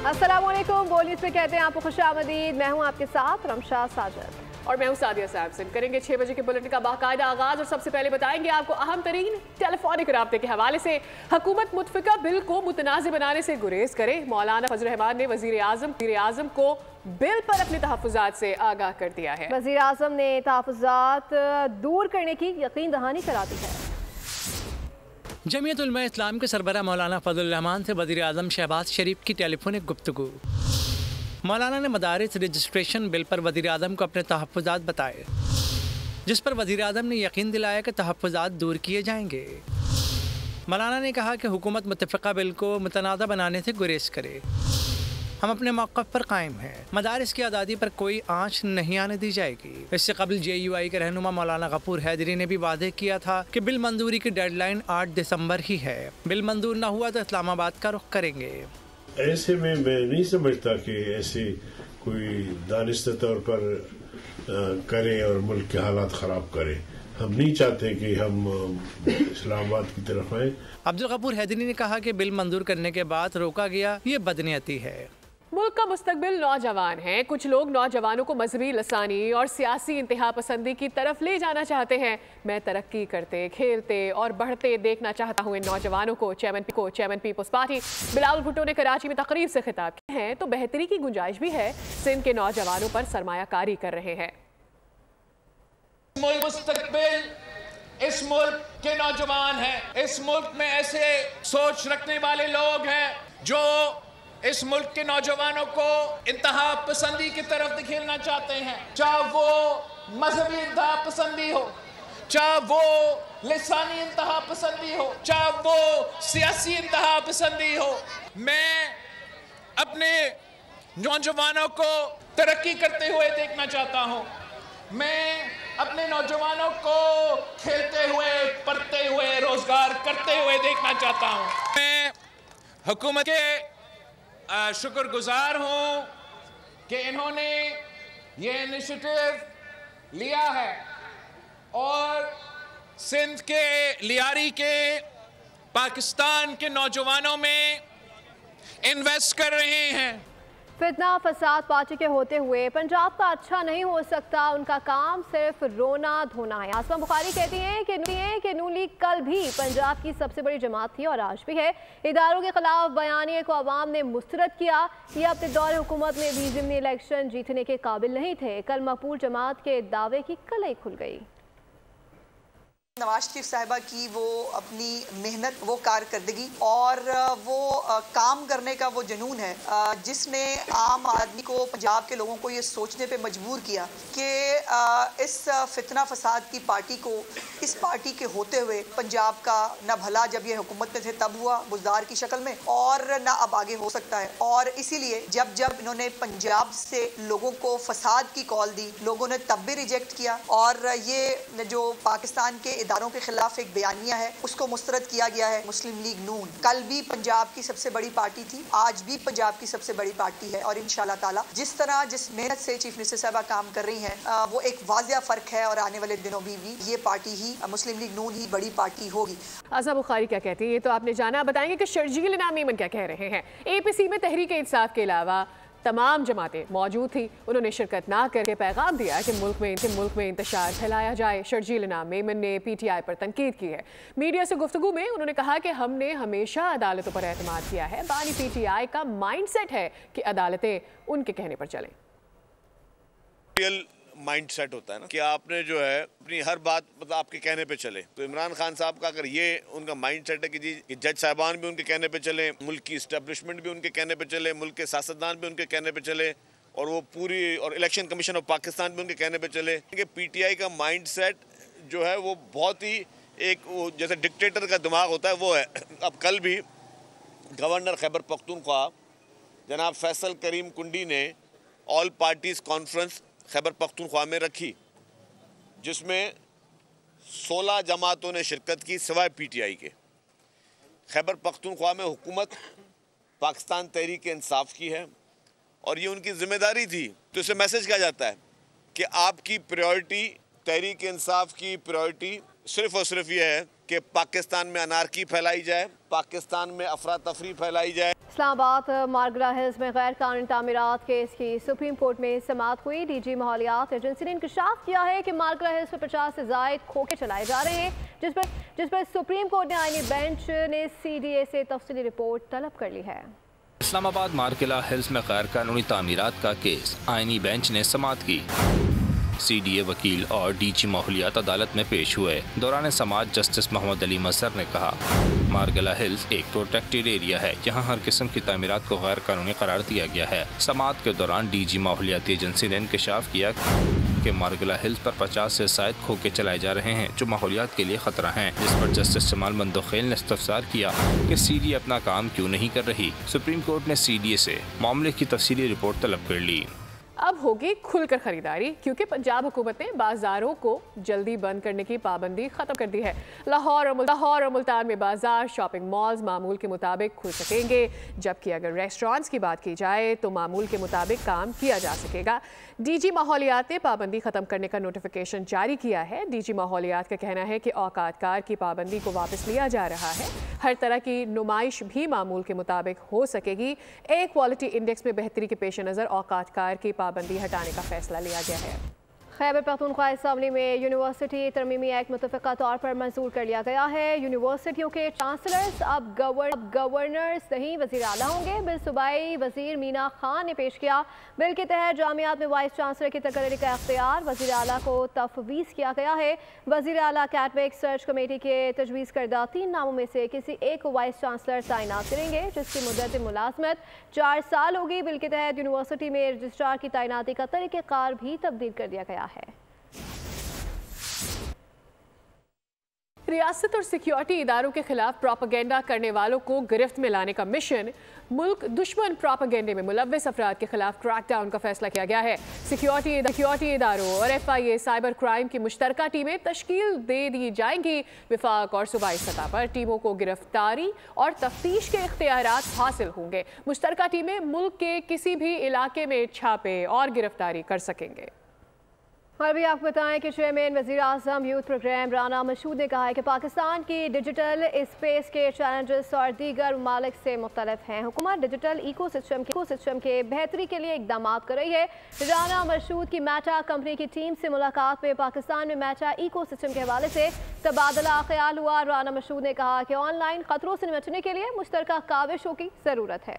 अस्सलामुअलैकुम, बोल न्यूज़ पे कहते हैं आपको खुशामदीद। मैं हूं आपके साथ रमशा साजिद और मैं हूं सादिया साहब सिंह। करेंगे 6 बजे के बुलेटिन का बाकायदा आगाज और सबसे पहले बताएंगे आपको अहम तरीन टेलीफोनिक राब्ते के हवाले से। हुकूमत मुतफिका बिल को मुतनाज़ बनाने से गुरेज करे। मौलाना फजल रहमान ने वज़ीर आज़म को बिल पर अपने तहफ़्फ़ुज़ात से आगाह कर दिया है। वज़ीर आज़म ने तहफ़्फ़ुज़ात दूर करने की यकीन दहानी करा दी है। जमीयत उलमा इस्लाम के सरबराह मौलाना फजल रहमान से वज़ीर आज़म शहबाज शरीफ की टेलीफोनिक गुफ्तगू। मौलाना ने मदारिस रजिस्ट्रेशन बिल पर वज़ीर आज़म को अपने तहफ़्फ़ुज़ात बताए, जिस पर वज़ीर आज़म ने यकीन दिलाया कि तहफ़्फ़ुज़ात दूर किए जाएंगे। मौलाना ने कहा कि हुकूमत मुतफ़िका बिल को मुतनाज़ा बनाने से गुरेज करे। हम अपने मौक़िफ़ पर कायम हैं। मदारिस की आज़ादी पर कोई आँच नहीं आने दी जाएगी। इससे कबल JUI के रहनुमा मौलाना गफूर हैदरी ने भी वादे किया था कि बिल मंजूरी की डेडलाइन 8 दिसंबर ही है। बिल मंजूर न हुआ तो इस्लामाबाद का रुख करेंगे। ऐसे में मैं नहीं समझता कि ऐसे कोई दानिस्ता तौर पर करे और मुल्क के हालात ख़राब करे। हम नहीं चाहते कि हम इस्लामाबाद की तरफ आए। अब्दुल गफूर हैदरी ने कहा कि बिल मंजूर करने के बाद रोका गया, ये बदनीयती है। मुल्क का मुस्तकबिल नौजवान है। कुछ लोग नौजवानों को मजहबी लसानी और सियासी इंतहा पसंदी की तरफ ले जाना चाहते हैं। मैं तरक्की करते, खेलते और बढ़ते देखना चाहता हूँ इन नौजवानों को। Chairman peoples party Bilawal Bhutto ने कराची में तकरीब से खिताब किया है। तो बेहतरी की गुंजाइश भी है। सिंध के नौजवानों पर सरमायाकारी कर रहे हैं। मुस्तकबिल इस मुल्क के नौजवान हैं। इस मुल्क में ऐसे सोच रखने वाले लोग हैं जो इस मुल्क के नौजवानों को इंतहा पसंदी की तरफ धकेलना चाहते हैं, चाहे वो मजहबी इंतहा पसंदी हो, चाहे वो लिसानी इंतहा पसंदी हो, चाहे वो सियासी इंतहा पसंदी हो। मैं अपने नौजवानों को तरक्की करते हुए देखना चाहता हूँ। मैं अपने नौजवानों को खेलते हुए, पढ़ते हुए, रोजगार करते हुए देखना चाहता हूँ। मैं हुकूमत के शुक्रगुजार हूँ कि इन्होंने ये इनिशिएटिव लिया है और सिंध के लियारी के पाकिस्तान के नौजवानों में इन्वेस्ट कर रहे हैं। फितना फसाद पार्टी के होते हुए पंजाब का अच्छा नहीं हो सकता। उनका काम सिर्फ रोना धोना है। आसमा बुखारी कहती हैं कि नून लीग कल भी पंजाब की सबसे बड़ी जमात थी और आज भी है। इदारों के खिलाफ बयानिए को अवाम ने मुस्तरद किया। ये अपने दौर हुकूमत में भी ज़िमनी इलेक्शन जीतने के काबिल नहीं थे। कल मकबूल जमात के दावे की कलई खुल गई। नवाज शरीफ साहिबा की वो अपनी मेहनत, वो कारकर्दगी और वो काम करने का वो जुनून है जिसने आम आदमी को, पंजाब के लोगों को ये सोचने पे मजबूर किया कि इस फितना फसाद की पार्टी को, इस पार्टी के होते हुए पंजाब का न भला जब ये हुकूमत में थे तब हुआ बुज़दार की शक्ल में और न अब आगे हो सकता है। और इसीलिए जब इन्होंने पंजाब से लोगों को फसाद की कॉल दी, लोगों ने तब भी रिजेक्ट किया और ये जो पाकिस्तान के इदारों के खिलाफ एक बयानिया है उसको मुस्तरद किया गया है। मुस्लिम लीग नून कल भी पंजाब की सबसे बड़ी पार्टी थी, आज भी पंजाब की सबसे बड़ी पार्टी है और इंशाल्लाह ताला जिस तरह, जिस मेहनत से चीफ मिनिस्टर साहबा काम कर रही हैं वो एक वाज़िया फ़र्क है और आने वाले दिनों में भी ये पार्टी ही, मुस्लिम लीग नून ही बड़ी पार्टी होगी। आज़मा बुखारी क्या कहती है ये तो आपने जाना। बताएंगे कि शर्जील इनाम मेमन क्या कह रहे हैं। APC में तहरीक इंसाफ के अलावा तमाम जमातें मौजूद थी। उन्होंने शिरकत ना करके पैगाम दिया कि मुल्क में इंतशार फैलाया जाए। शर्जील इनाम मेमन ने PTI पर तनकीद की है। मीडिया से गुफ्तगू में उन्होंने कहा कि हमने हमेशा अदालतों पर एतमाद किया है। बानी PTI का माइंडसेट है कि अदालतें उनके कहने पर चलें। माइंड सेट होता है ना कि आपने जो है अपनी हर बात मतलब आपके कहने पे चले। तो इमरान खान साहब का अगर ये उनका माइंड सेट है कि जी जज साहबान भी उनके कहने पे चले, मुल्क की इस्टेब्लिशमेंट भी उनके कहने पे चले, मुल्क के सियासतदान भी उनके कहने पे चले और वो पूरी और इलेक्शन कमीशन ऑफ पाकिस्तान भी उनके कहने पे चले कि PTI का माइंड सेट जो है वो बहुत ही एक वो जैसे डिक्टेटर का दिमाग होता है वो है। अब कल भी गवर्नर खैबर पख्तूनख्वा जनाब फैसल करीम कुंडी ने all parties conference Khyber Pakhtunkhwa में रखी जिसमें 16 जमातों ने शिरकत की सिवाय PTI के। खैबर पख्तूनख्वा में हुकूमत पाकिस्तान तहरीक इंसाफ की है और ये उनकी जिम्मेदारी थी। तो इसे मैसेज किया जाता है कि आपकी प्रायोरिटी, तहरीक इंसाफ की प्रायोरिटी सिर्फ और सिर्फ ये है कि पाकिस्तान में अनारकी फैलाई जाए, पाकिस्तान में अफरा तफरी फैलाई जाए। इस्लामाबाद मारगला हिल्स में गैर कानूनी तामीरात केस की सुप्रीम कोर्ट में समाअत हुई। डीजी माहौलियात एजेंसी ने इंकशाफ किया है कि मारगला हिल्स पर 50 से ज़ायद खोखे चलाए जा रहे हैं, जिस पर सुप्रीम कोर्ट ने आईनी बेंच ने CDA से तफसीली रिपोर्ट तलब कर ली है। इस्लामाबाद मारगला हिल्स में गैर कानूनी तामीरात का केस आईनी बेंच ने समाअत की। CDA वकील और DG माहौलियात अदालत में पेश हुए। दौरान समाअत जस्टिस मोहम्मद अली मजहर ने कहा, मारगला हिल्स एक प्रोटेक्टेड एरिया है, यहाँ हर किस्म की तामीरात को गैर कानूनी करार दिया गया है। समाअत के दौरान DG माहौलियाती एजेंसी ने इंकशाफ किया कि मारगला हिल्स पर 50 से ज़ायद खोखे चलाए जा रहे हैं जो माहौलियात के लिए खतरा हैं, जिस पर जस्टिस जमाल मंदोखेल ने इस्तफसार किया कि CDA अपना काम क्यों नहीं कर रही। सुप्रीम कोर्ट ने CDA से मामले की तफसीली रिपोर्ट तलब कर ली। अब होगी खुलकर खरीदारी, क्योंकि पंजाब हुकूमत ने बाजारों को जल्दी बंद करने की पाबंदी खत्म कर दी है। लाहौर और मुल्तान में बाजार, शॉपिंग मॉल्स मामूल के मुताबिक खुल सकेंगे, जबकि अगर रेस्टोरेंट्स की बात की जाए तो मामूल के मुताबिक काम किया जा सकेगा। DG माहौलियात ने पाबंदी खत्म करने का नोटिफिकेशन जारी किया है। DG माहौलियात का कहना है कि औकातकार की पाबंदी को वापस लिया जा रहा है। हर तरह की नुमाइश भी मामूल के मुताबिक हो सकेगी। एयर क्वालिटी इंडेक्स में बेहतरी के पेश नज़र औकातकार की पाबंदी हटाने का फैसला लिया गया है। खैबर पख्तूनख्वा असम्बली में यूनिवर्सिटी तरमीमी एक्ट मुतफ़िक़ा तौर पर मंजूर कर लिया गया है। यूनिवर्सिटियों के चांसलर्स अब गवर्नर्स नहीं वज़ीर आला होंगे। बिल सूबाई वज़ीर मीना खान ने पेश किया। बिल के तहत जामियात में वाइस चांसलर की तकर्री का इख्तियार वज़ीर आला को तफवीज़ किया गया है। वज़ीर आला कैटवेक सर्च कमेटी के तजवीज़ करदा 3 नामों में से किसी एक को वाइस चांसलर तैनात करेंगे, जिसकी मुद्दत मुलाजमत 4 साल होगी। बिल के तहत यूनिवर्सिटी में रजिस्ट्रार की तैनाती का तरीक़ेकार भी तब्दील कर दिया गया है। रियासत और सिक्योरिटी इदारों के खिलाफ प्रोपेगेंडा करने वालों को गिरफ्त में लाने का मिशन मुल्क दुश्मन प्रोपेगेंडे में मुलव्वस अफराद के खिलाफ क्रैकडाउन का फैसला किया गया है। सिक्योरिटी इदारों और FIA साइबर क्राइम की मुश्तरका टीमें तश्कील दे दी जाएंगी। विफाक और सूबाई सतह पर टीमों को गिरफ्तारी और तफ्तीश के इख्तियारात हासिल होंगे। मुश्तरका टीमें मुल्क के किसी भी इलाके में छापे और गिरफ्तारी कर सकेंगे। और भी आपको बताएं कि चेयरमैन वज़ीर आज़म यूथ प्रोग्राम राना मशहूद ने कहा है कि पाकिस्तान की डिजिटल स्पेस के चैलेंजेस और दीगर ममालिक से मुख्तलिफ हैं। हुकूमत डिजिटल इकोसिस्टम के बेहतरी के लिए इकदाम कर रही है। राना मशहूद की मेटा कंपनी की टीम से मुलाकात में पाकिस्तान में मेटा इकोसिस्टम के हवाले से तबादला ख्याल हुआ। राना मशहूद ने कहा कि ऑनलाइन खतरों से निपटने के लिए मुश्तरका काविशों की ज़रूरत है।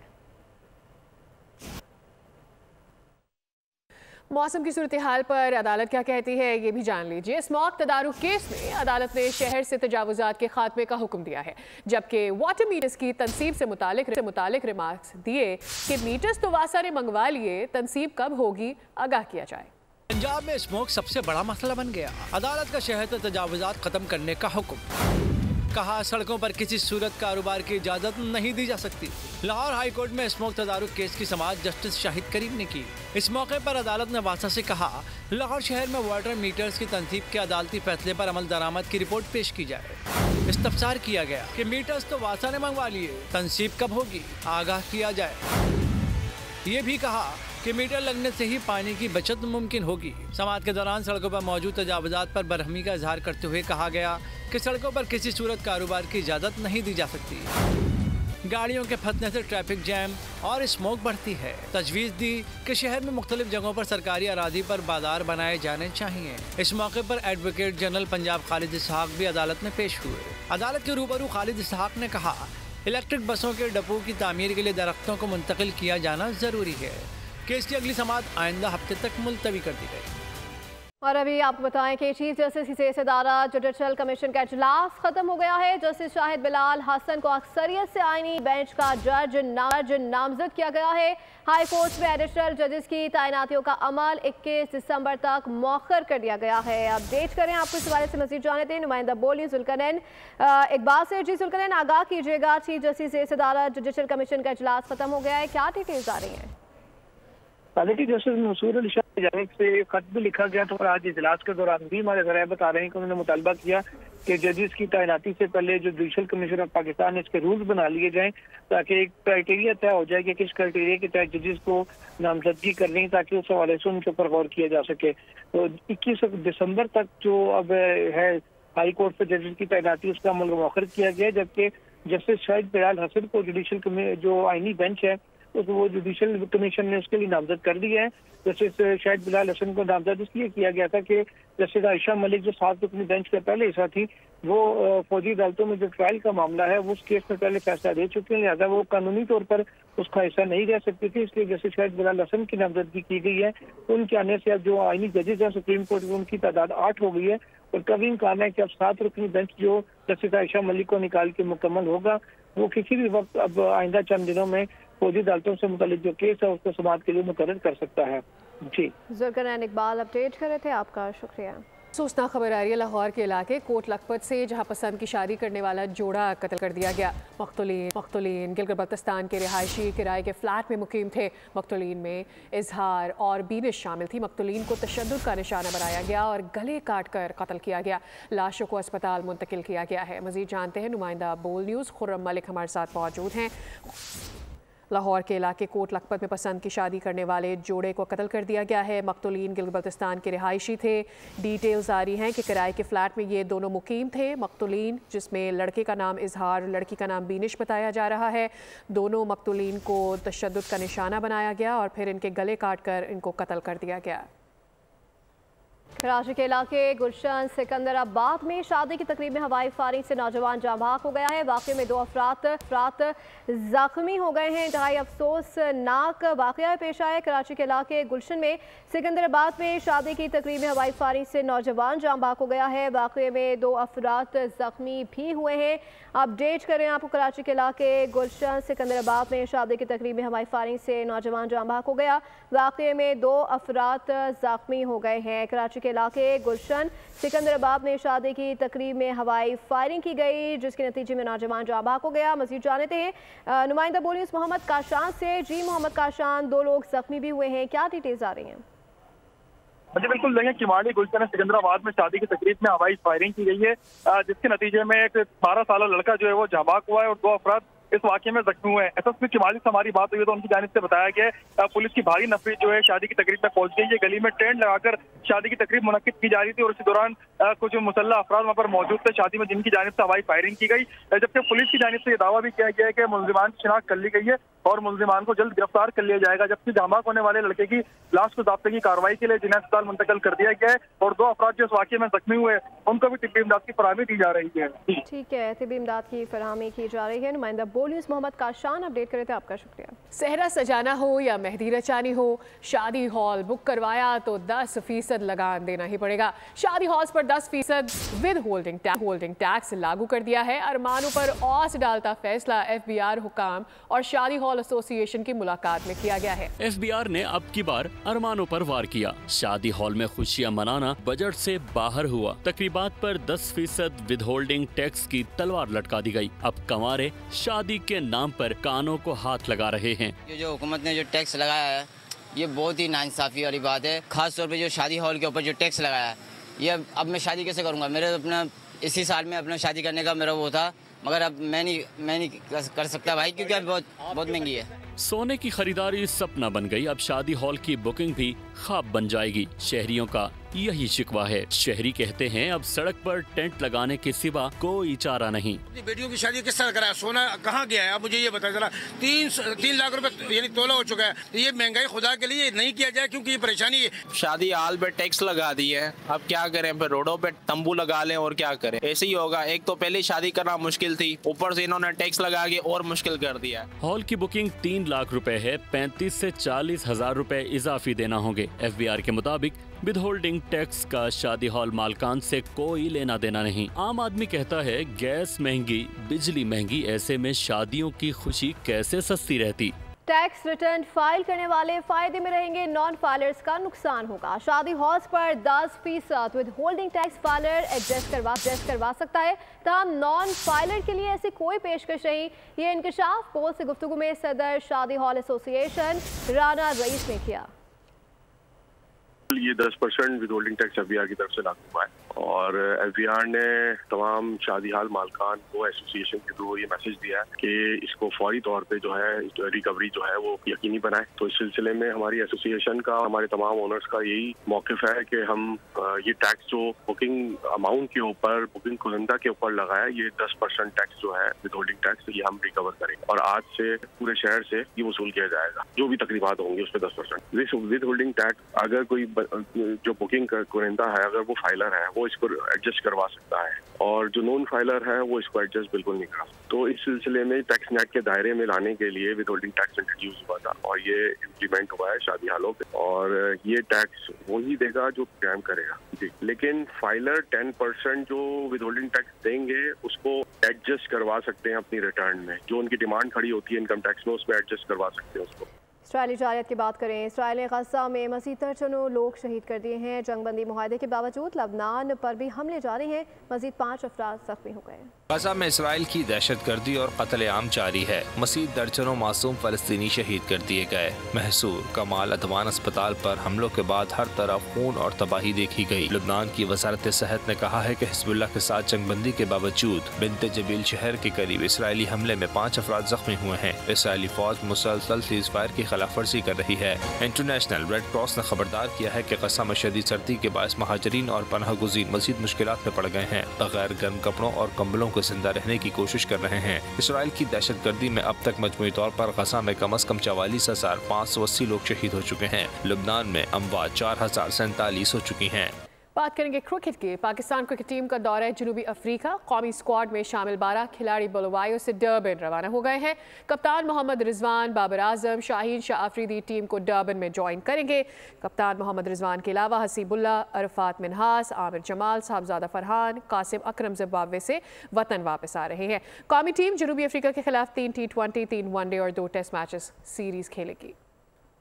मौसम की सूरत हाल पर अदालत क्या कहती है, ये भी जान लीजिए। स्मॉग तदारुक केस में अदालत ने शहर से तजावुजात के खात्मे का हुक्म दिया है, जबकि वाटर मीटर्स की तनसीब से मुतालिक रिमार्क्स दिए कि मीटर्स तो वासा ने मंगवा लिए, तनसीब कब होगी आगाह किया जाए। पंजाब में स्मोक सबसे बड़ा मसला बन गया। अदालत का शहर से तजावुजात खत्म करने का हुक्म। कहा, सड़कों पर किसी सूरत कारोबार की इजाज़त नहीं दी जा सकती। लाहौर हाई कोर्ट में स्मोक तदारुक केस की समाअत जस्टिस शाहिद करीम ने की। इस मौके पर अदालत ने वासा से कहा, लाहौर शहर में वाटर मीटर्स की तनसीब के अदालती फैसले पर अमल दरामद की रिपोर्ट पेश की जाए। इस्तफसार किया गया कि मीटर्स तो वासा ने मंगवा लिए, तनसीब कब होगी आगाह किया जाए। ये भी कहा कि मीटर लगने से ही पानी की बचत मुमकिन होगी। समाअत के दौरान सड़कों पर मौजूद तजावुजात पर बरहमी का इजहार करते हुए कहा गया कि सड़कों पर किसी सूरत कारोबार की इजाज़त नहीं दी जा सकती। गाड़ियों के फंसने से ट्रैफिक जैम और स्मोक बढ़ती है। तजवीज़ दी कि शहर में मुख्तलिफ जगहों पर सरकारी अराजी पर बाजार बनाए जाने चाहिए। इस मौके पर एडवोकेट जनरल पंजाब खालिद इसहाक भी अदालत में पेश हुए। अदालत के रूबरू खालिद इसहाक ने कहा, इलेक्ट्रिक बसों के डिपो की तामीर के लिए दरख्तों को मुंतकिल किया जाना ज़रूरी है। केस की अगली समाअत आइंदा हफ्ते तक मुलतवी कर दी गई। और अभी आपको बताएं कि चीफ जस्टिस से सदारा जुडिशल कमीशन का इजलास खत्म हो गया है। जस्टिस शाहिद बिलाल हसन को अक्सरियत से आईनी बेंच का जज नामजद किया गया है। हाई कोर्ट में एडिशनल जजेस की तैनातियों का अमल 21 दिसंबर तक मौखर कर दिया गया है। अपडेट करें आपको इस हवाले से मजीद जाने दें। नुमाइंदा बोली जुल्करनैन इकबाल से। जी जुल्करनैन, आगाह कीजिएगा, चीफ जस्टिस से सदारा जुडिशल कमीशन का इजलास खत्म हो गया है, क्या डिटेल्स आ रही हैं? क्वालिटी जस्टिस मंसूर अली शाह की जानिब से खत भी लिखा गया था और आज इजलास के दौरान भी हमारे ज़राए बता रहे हैं कि उन्होंने मुतालबा किया कि जजेस की तैनाती से पहले जो जुडिशल कमीशन ऑफ पाकिस्तान है इसके रूल्स बना लिए जाएं, ताकि एक क्राइटेरिया तय हो जाए कि किस क्राइटेरिया के तहत जजेस को नामजदगी करनी है, ताकि उस हवाले से उनके ऊपर गौर किया जा सके। तो 21 दिसंबर तक जो अब है हाई कोर्ट पर जजेस की तैनाती उसका अमल मौखर किया गया, जबकि जस्टिस शाहिद बिलाल हसन को जुडिशल जो आईनी बेंच है वो जुडिशल कमीशन ने उसके लिए नामजद कर दिया है। जस्टिस शाहिद बिलाल हसन को नामजद इसलिए किया गया था कि जस्टिस आयशा मलिक जो 7 रुकनी बेंच के पहले हिस्सा थी, वो फौजी अदालतों में जो ट्रायल का मामला है वो उस केस में पहले फैसला दे चुके हैं, लिहाजा वो कानूनी तौर पर उसका हिस्सा नहीं रह सकती थी, इसलिए जस्टिस शाहिद बिलाल हसन की नामजदगी की गई है। तो उनके आने से अब जो आईनी जजेज हैं सुप्रीम कोर्ट में उनकी तादाद 8 हो गई है और कभी इम्कान है कि अब 7 रुकनी बेंच जो जस्टिस आयशा मलिक को निकाल के मुकम्मल होगा, वो किसी भी वक्त अब आइंदा चंद दिनों में फौजी अदालतों से मुतालिक जो केस है उसको समाअत के लिए मुकर्रर कर सकता है। जी जुल्करनैन इकबाल अपडेट कर रहे थे, आपका शुक्रिया। सूचना खबर आ रही है लाहौर के इलाके कोट लखपत से, जहां पसंद की शादी करने वाला जोड़ा कत्ल कर दिया गया। मख्तूलीन गिलगित-बल्तिस्तान के रिहायशी किराए के फ्लैट में मुकीम थे। मख्तूलीन में इजहार और बीनिश शामिल थी। मख्तूलीन को तशद्दुद का निशाना बनाया गया और गले काट कर कत्ल किया गया। लाशों को अस्पताल मुंतकिल किया गया है। मजीद जानते हैं, नुमाइंदा बोल न्यूज़ खुर्रम मलिक हमारे साथ मौजूद हैं। लाहौर के इलाके कोट लखपत में पसंद की शादी करने वाले जोड़े को कत्ल कर दिया गया है। मख्तूलीन गिलगित-बल्तिस्तान के रिहायशी थे। डिटेल्स आ रही हैं कि किराए के फ्लैट में ये दोनों मुकीम थे। मख्तूलीन, जिसमें लड़के का नाम इजहार, लड़की का नाम बीनिश बताया जा रहा है, दोनों मख्तूलीन को तशद्दुद का निशाना बनाया गया और फिर इनके गले काट कर इनको कत्ल कर दिया गया। कराची के इलाके गुलशन सिकंदराबाद में शादी की तकरीब में हवाई फायरिंग से नौजवान जाँ बहक हो गया है। वाक़े में 2 अफराद जख्मी हो गए हैं। इंतहाई अफसोसनाक वाक़या पेश आया। कराची के इलाके गुलशन में सिकंदराबाद में शादी की तकरीब में हवाई फायरिंग से नौजवान जाँ बहक हो गया है। वाक़े में 2 अफराद जख्मी भी हुए हैं। अपडेट करें आपको, कराची के इलाके गुलशन सिकंदराबाद में शादी की तकरीब में हवाई फायरिंग से नौजवान जाँ बहक हो गया। वाक़े में 2 अफराद जख्मी हो गए हैं। कराची के इलाके गुलशन सिकंदराबाद में शादी की तकरीब में हवाई फायरिंग की गई, जिसके नतीजे में नौजवान जाँ बहक हो गया। मजीद जानते हैं नुमाइंदा बोल न्यूज़ मोहम्मद काशान से। जी मोहम्मद काशान, 2 लोग जख्मी भी हुए हैं, क्या डिटेल्स आ रही हैं? जी बिल्कुल, देखिए किमाड़ी गुलशन सिकंदराबाद में शादी की तकरीब में हवाई फायरिंग की गई है, जिसके नतीजे में एक 12 साल लड़का जो है वो जाँ बहक हुआ है और 2 अफराद इस वाक़े में जख्मी हुए हैं। एसएसपी किमाड़ी से हमारी बात हुई तो उनकी जानिब से बताया गया पुलिस की भारी नफरी जो है शादी की तकरीब में पहुंच गई है। गली में टेंट लगाकर शादी की तकरीब मुनक्किद की जा रही थी और इसी दौरान कुछ मुसल्लह अफराद वहाँ पर मौजूद थे शादी में, जिनकी जानिब से हवाई फायरिंग की गई। जबकि पुलिस की जानिब से यह दावा भी किया गया है कि मुलजिमान की शिनाख्त कर ली गई है और मुलजिमान को जल्द गिरफ्तार कर लिया जाएगा। जबकि जाँ बहक होने वाले लड़के की लाश को ज़ब्ते की कार्रवाई के लिए जिन्हें अस्पताल मुंतकिल कर दिया गया है और 2 अफराद जो इस वाक़े में जख्मी हुए उनको भी तिब्बी इमदाद की फराहमी दी जा रही है। ठीक है, तिब्बी इमदाद की फराहमी की जा रही है। नुमाइंदा बोल न्यूज़ मोहम्मद काशान अपडेट करे थे, आपका शुक्रिया। सेहरा सजाना हो या मेहंदी रचानी हो, शादी हॉल बुक करवाया तो 10% लगान देना ही पड़ेगा। शादी हॉल्स पर 10% विद होल्डिंग टैक्स लागू कर दिया है। अरमानों पर औस डालता फैसला FBR हुकाम और शादी हॉल एसोसिएशन की मुलाकात में किया गया है। FBR ने अब की बार अरमानों पर वार किया। शादी हॉल में खुशियां मनाना बजट से बाहर हुआ। तकरीबात पर 10% विद होल्डिंग टैक्स की तलवार लटका दी गई। अब कंवारे शादी के नाम पर कानों को हाथ लगा रहे हैं। ये जो हुकूमत ने जो टैक्स लगाया है ये बहुत ही नाइंसाफी वाली बात है। खास तौर पे जो शादी हॉल के ऊपर जो टैक्स लगाया है, ये अब मैं शादी कैसे करूँगा? मेरे अपना इसी साल में अपना शादी करने का मेरा वो था, मगर अब मैं नहीं कर सकता भाई, क्योंकि अब बहुत महंगी है। सोने की खरीदारी सपना बन गई, अब शादी हॉल की बुकिंग भी ख्वाब बन जाएगी। शहरियों का यही शिकवा है। शहरी कहते हैं अब सड़क पर टेंट लगाने के सिवा कोई चारा नहीं। बेटियों की शादी किस तरह कराया? सोना कहाँ गया है? अब मुझे ये बता जरा। 3 लाख रुपए यानी तोला हो चुका है। ये महंगाई खुदा के लिए नहीं किया जाए, क्योंकि ये परेशानी है। शादी हॉल पे टैक्स लगा दी है, अब क्या करें? फिर रोडों पे तंबू लगा लें और क्या करें? ऐसे ही होगा। एक तो पहले शादी करना मुश्किल थी, ऊपर से इन्होंने टैक्स लगा के और मुश्किल कर दिया। हॉल की बुकिंग 3 लाख रुपए है, 35 से 40 हजार रुपए इजाफी देना होंगे। FBR के मुताबिक विद होल्डिंग टैक्स का शादी हॉल मालकान से कोई लेना देना नहीं। आम आदमी कहता है गैस महंगी, बिजली महंगी, ऐसे में शादियों की खुशी कैसे सस्ती रहती? टैक्स रिटर्न फाइल करने वाले फायदे में रहेंगे, नॉन फाइलर्स का नुकसान होगा। शादी हॉल्स पर 10% with holding tax filer adjust करवा सकता है, तमाम नॉन फाइलर के लिए ऐसी कोई पेशकश नहीं। ये इंकशाफ पोल से गुफ्तगू में सदर शादी हॉल एसोसिएशन राना रईस ने किया। ये 10% विद होल्डिंग टैक्स FBR की तरफ से लागू हुआ है और FBR ने तमाम शादी हाल मालकान को एसोसिएशन के थ्रू ये मैसेज दिया है कि इसको फौरी तौर पे जो है रिकवरी जो है वो यकीनी बनाए। तो इस सिलसिले में हमारी एसोसिएशन का, हमारे तमाम ओनर्स का यही मौक़िफ़ है कि हम ये टैक्स जो बुकिंग अमाउंट के ऊपर, बुकिंग कुरिंदा के ऊपर लगाया, ये 10% टैक्स जो है विद होल्डिंग टैक्स, ये हम रिकवर करेंगे और आज से पूरे शहर से ये वसूल किया जाएगा। जो भी तकरीबात होंगी उस पर 10% विद होल्डिंग टैक्स। अगर कोई जो बुकिंग कुरिंदा है, अगर वो फाइलर है, वो इसको एडजस्ट करवा सकता है और जो नॉन फाइलर है वो इसको एडजस्ट बिल्कुल नहीं करा सकता। तो इस सिलसिले में टैक्स नेट के दायरे में लाने के लिए विद होल्डिंग टैक्स इंट्रोड्यूस हुआ था और ये इम्प्लीमेंट हुआ है शादी हालों पे और ये टैक्स वही देगा जो क्राइम करेगा। लेकिन फाइलर 10% जो विद होल्डिंग टैक्स देंगे उसको एडजस्ट करवा सकते हैं अपनी रिटर्न में, जो उनकी डिमांड खड़ी होती है इनकम टैक्स में उसमें एडजस्ट करवा सकते हैं उसको। इसराइली जारियत की बात करें। इसराइल ने गज़ा में मज़ीद दर्जनों लोग शहीद कर दिए हैं। जंगबंदी मुआहदे के बावजूद लबनान पर भी हमले जारी हैं। मज़ीद 5 अफराद ज़ख्मी हो गए। गज़ा में इसराइल की दहशतगर्दी और कत्ल-ए-आम जारी है। मज़ीद दर्जनों मासूम फ़लस्तीनी शहीद कर दिए गए। महसूर कमाल अदवान अस्पताल पर हमलों के बाद हर तरफ खून और तबाही देखी गई। लबनान की वज़ारत सेहत ने कहा है कि हिज़्बुल्लाह के साथ जंगबंदी के बावजूद बिन्ते जबील शहर के करीब इसराइली हमले में 5 अफराद ज़ख्मी हुए हैं। इसराइली फौज मुसलसल सीज़फायर की खिलाफ वर्जी कर रही है। इंटरनेशनल रेड क्रॉस ने खबरदार किया है कि गज़ा में शदीद सर्दी के बायस महाजरीन और पनाह गुज़ीर मज़ीद मुश्किलात में पड़ गए हैं। बगैर गर्म कपड़ों और कंबलों जिंदा रहने की कोशिश कर रहे हैं। इसराइल की दहशतगर्दी में अब तक मजमूई तौर पर गज़ा में कम से कम 44,580 लोग शहीद हो चुके हैं। लबनान में अमवात 4,047 हो चुकी हैं। बात करेंगे क्रिकेट की। पाकिस्तान क्रिकेट टीम का दौरा जनूबी अफ्रीका। कौमी स्क्वाड में शामिल 12 खिलाड़ी बुलवायो से डर्बन रवाना हो गए हैं। कप्तान मोहम्मद रिजवान, बाबर आजम, शाहीन शाह आफरीदी टीम को डर्बन में ज्वाइन करेंगे। कप्तान मोहम्मद रिजवान के अलावा हसीबुल्ला, अरफात मिनहास, आमिर जमाल, साहबजादा फरहान, कासिम अकरम जिम्बाब्वे से वतन वापस आ रहे हैं। कौमी टीम जनूबी अफ्रीका के खिलाफ 3 T20, 3 वनडे और 2 टेस्ट मैचेस सीरीज खेलेगी।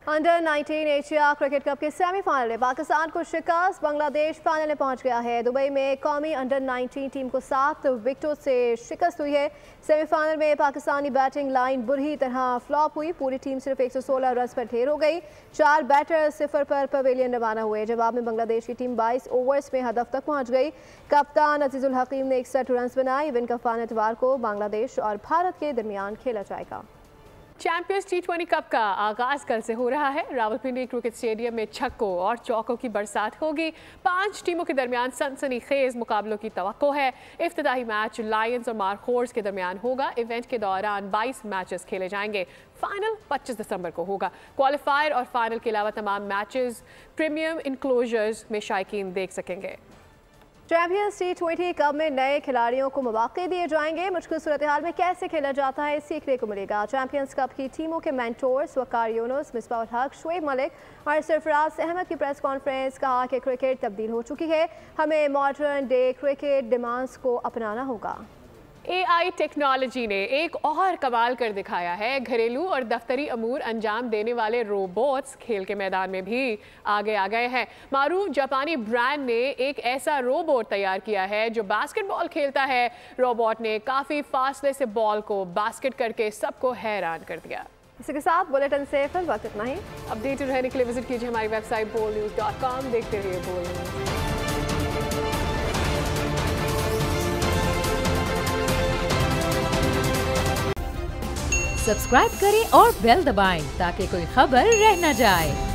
अंडर 19 एशिया क्रिकेट कप के सेमीफाइनल में पाकिस्तान को शिकस्त। बांग्लादेश फाइनल में पहुंच गया है। दुबई में कौमी अंडर 19 टीम को 7 विकेटों से शिकस्त हुई है। सेमीफाइनल में पाकिस्तानी बैटिंग लाइन बुरी तरह फ्लॉप हुई। पूरी टीम सिर्फ 116 रन पर ढेर हो गई। 4 बैटर 0 पर पवेलियन रवाना हुए। जवाब में बांग्लादेश की टीम 22 ओवर्स में हदफ तक पहुंच गई। कप्तान अजीजुल हकीम ने 61 रन बनाए। विन का फाइनल इतवार को बांग्लादेश और भारत के दरमियान खेला जाएगा। चैंपियंस T20 कप का आगाज कल से हो रहा है। रावलपिंडी क्रिकेट स्टेडियम में छक्कों और चौकों की बरसात होगी। 5 टीमों के दरमियान सनसनीखेज मुकाबलों की तवक्को है। इफ्तिताही मैच लायंस और मार्कोर्स के दरमियान होगा। इवेंट के दौरान 22 मैचेस खेले जाएंगे। फाइनल 25 दिसंबर को होगा। क्वालिफायर और फाइनल के अलावा तमाम मैचेस प्रीमियम इंक्लोजर्स में शायकीन देख सकेंगे। चैंपियंस T20 कप में नए खिलाड़ियों को मौके दिए जाएंगे। मुश्किल सूरत हाल में कैसे खेला जाता है सीखने को मिलेगा। चैंपियंस कप की टीमों के मेंटोर्स वकार यूनुस, मिसबाह उल हक, शुएब मलिक और सरफराज अहमद की प्रेस कॉन्फ्रेंस कहा कि क्रिकेट तब्दील हो चुकी है। हमें मॉडर्न डे क्रिकेट डिमांड्स को अपनाना होगा। AI टेक्नोलॉजी ने एक और कमाल कर दिखाया है। घरेलू और दफ्तरी अमूर अंजाम देने वाले रोबोट्स खेल के मैदान में भी आगे आ गए हैं। मारूफ जापानी ब्रांड ने एक ऐसा रोबोट तैयार किया है जो बास्केटबॉल खेलता है। रोबोट ने काफ़ी फासले से बॉल को बास्केट करके सबको हैरान कर दिया। इसी के साथ बुलेटिन से फिर वक्त इतना ही। अपडेटेड रहने के लिए विजिट कीजिए हमारी वेबसाइट bolnews.com। देखते रहिए बोल न्यूज़। सब्सक्राइब करें और बेल दबाएं ताकि कोई खबर रह न जाए।